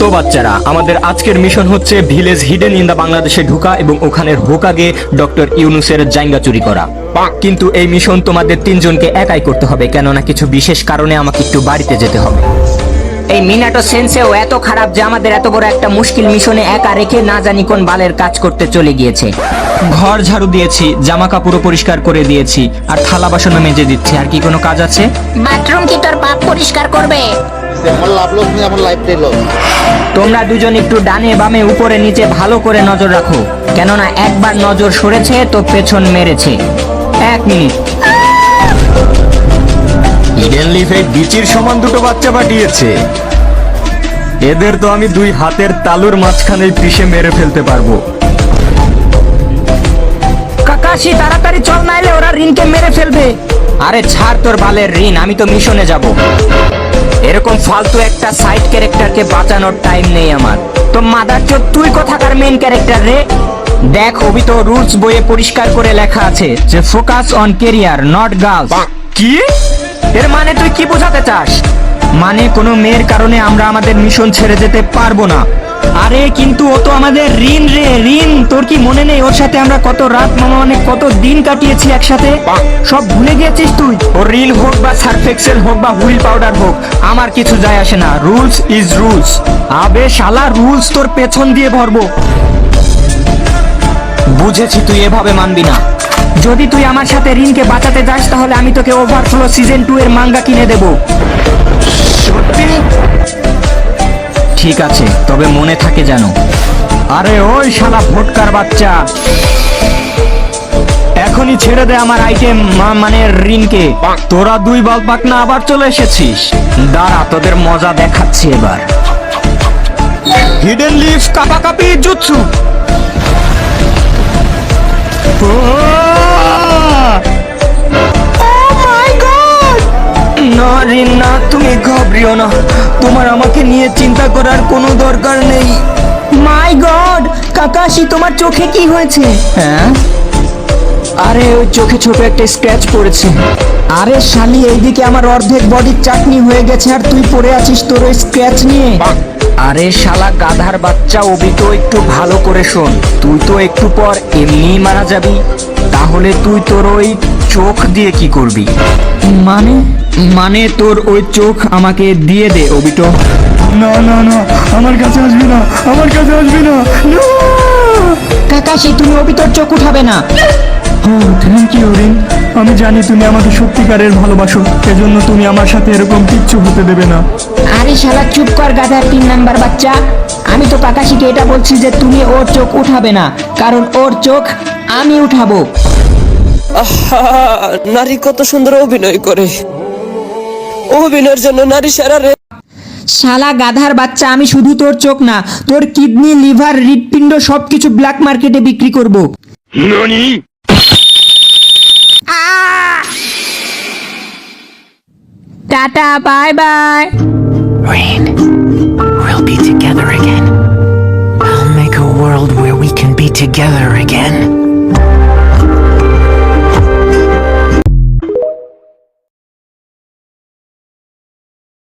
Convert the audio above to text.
তো বাচ্চারা, আমাদের আজকের মিশন হচ্ছে ভিলেজ হিডেন ইন দা বাংলাদেশে ঢোকা এবং ওখানের হোকাগে ডক্টর ইউনুসের জায়গা চুরি করা। কিন্তু এই মিশন তোমাদের তিনজনকে একাই করতে হবে, কেননা কিছু বিশেষ কারণে আমাকে একটু বাড়িতে যেতে হবে। এই মিনাটো সেন্সেও এত খারাপ যে আমাদের এত বড় একটা মুশকিল মিশনে একা রেখে না জানি কোন বালের কাজ করতে চলে গিয়েছে। ঘর ঝাড়ু দিয়েছি, জামা কাপড় পরিষ্কার করে দিয়েছি, আর থালা বাসনও মেজে দিচ্ছি। আর কি কোনো কাজ আছে? বাথরুম কি তোর বাপ পরিষ্কার করবে? তোমরা দুজন একটু ডানে বামে উপরে নিচে ভালো করে নজর রাখো, কেননা একবার নজর সরেছে তো পেছন মেরেছে। 1 মিনিট। হিডেন লিফে বিচির সমান দুটো বাচ্চা পাঠিয়েছে। এদের তো আমি 2 হাতের তালুর মাঝখানে পিষে মেরে ফেলতে পারবো। কাকাশি তাড়াতাড়ি চল, নাইলে ওরা রিনকে মেরে ফেলবে। আরে ছাড় তোর বালের রিন, আমি তো মিশনে যাব। এরকম ফালতু একটা সাইড ক্যারেক্টারকে বাঁচানোর টাইম নেই আমার। তো মাদারচোদ, তুই কোথাকার মেইন ক্যারেক্টার রে? দেখ, অবি তো রুলস বইয়ে পরিষ্কার করে লেখা আছে যে focus on career not girls. কি? এর মানে তুই কি বোঝাতে চাস? মানে কোনো মেয়ের কারণে আমরা আমাদের মিশন ছেড়ে যেতে পারবো না। আরে কিন্তু ও তো আমাদের রিন রে, রিন। তোর কি মনে নেই ওর সাথে আমরা কত রাত মানে কত দিন কাটিয়েছি একসাথে? সব ভুলে গেছিস তুই? ও রিন হোক বা সার্ফ এক্সেল হোক বা হুইল পাউডার হোক, আমার কিছু যায় আসে না। Rules is rules. আবে শালা, রুলস তোর পেছন দিয়ে ভরবো। বুঝেছি, তুই এভাবে মানবি না। যদি তুই আমার সাথে রিনকে বাঁচাতে যাস তাহলে আমি তোকে ওভারফ্লো সিজন 2 এর মাঙ্গা কিনে দেব। ঠিক আছে, তবে মনে থাকে যেন। আরে ওই শালা ভোটকার বাচ্চা, এখনই ছেড়ে দে আমার আইটেম মানে রিনকে। তোরা 2 বালপাক না আবার চলে এসেছিস? দাঁড়া, তোদের মজা দেখাচ্ছি এবার। হিডেন লিফ কাপাকাপি জুৎসু। না রিন না, তুমি ঘাবড়িও না। তোমার আমাকে নিয়ে চিন্তা করার কোনো দরকার নেই। মাই গড, কাকাশি তোমার চোখে কি হয়েছে? হ্যাঁ? আরে ওই চোখে ছোট একটা স্ক্র্যাচ পড়েছে। আরে শালি, এইদিকে আমার অর্ধেক বডির চাটনি হয়ে গেছে আর তুই পড়ে আছিস তোর ওই স্ক্র্যাচ নিয়ে। আরে শালা গাধার বাচ্চা, অবি তো একটু ভালো করে শোন। তুই তো একটু পর এমনিই মারা যাবি, তাহলে তুই তোর ওই চোখ দিয়ে কি করবি? মানে তোর ওই চোখ আমাকে দিয়ে দে অবিটো। না না না, আমার কাছে আসবি না, আমার কাছে আসবি না। কাকাশি, তুমি অবি তোর চোখ উঠাবে না। থ্যাংক ইউ রিন। আমি জানি তুমি আমাকে সত্যিকারের ভালোবাসো, এজন্য তুমি আমার সাথে এরকম কিচ্ছু হতে দেবে না। আরে শালা চুপ কর গাধার 3 নাম্বার বাচ্চা। আমি তো কাকাশিকে এটা বলছি যে তুমি ওর চোখ উঠাবে না, কারণ ওর চোখ আমি উঠাবো। নারী কত সুন্দর অভিনয় করে, অভিনয়ের জন্য নারী সেরা রে। শালা গাধার বাচ্চা, আমি শুধু তোর চোখ না, তোর কিডনি, লিভার, হৃৎপিণ্ড সবকিছু ব্ল্যাক মার্কেটে বিক্রি করব। Tata, bye bye. Rain, we'll be together again. I'll make a world where we can be together again.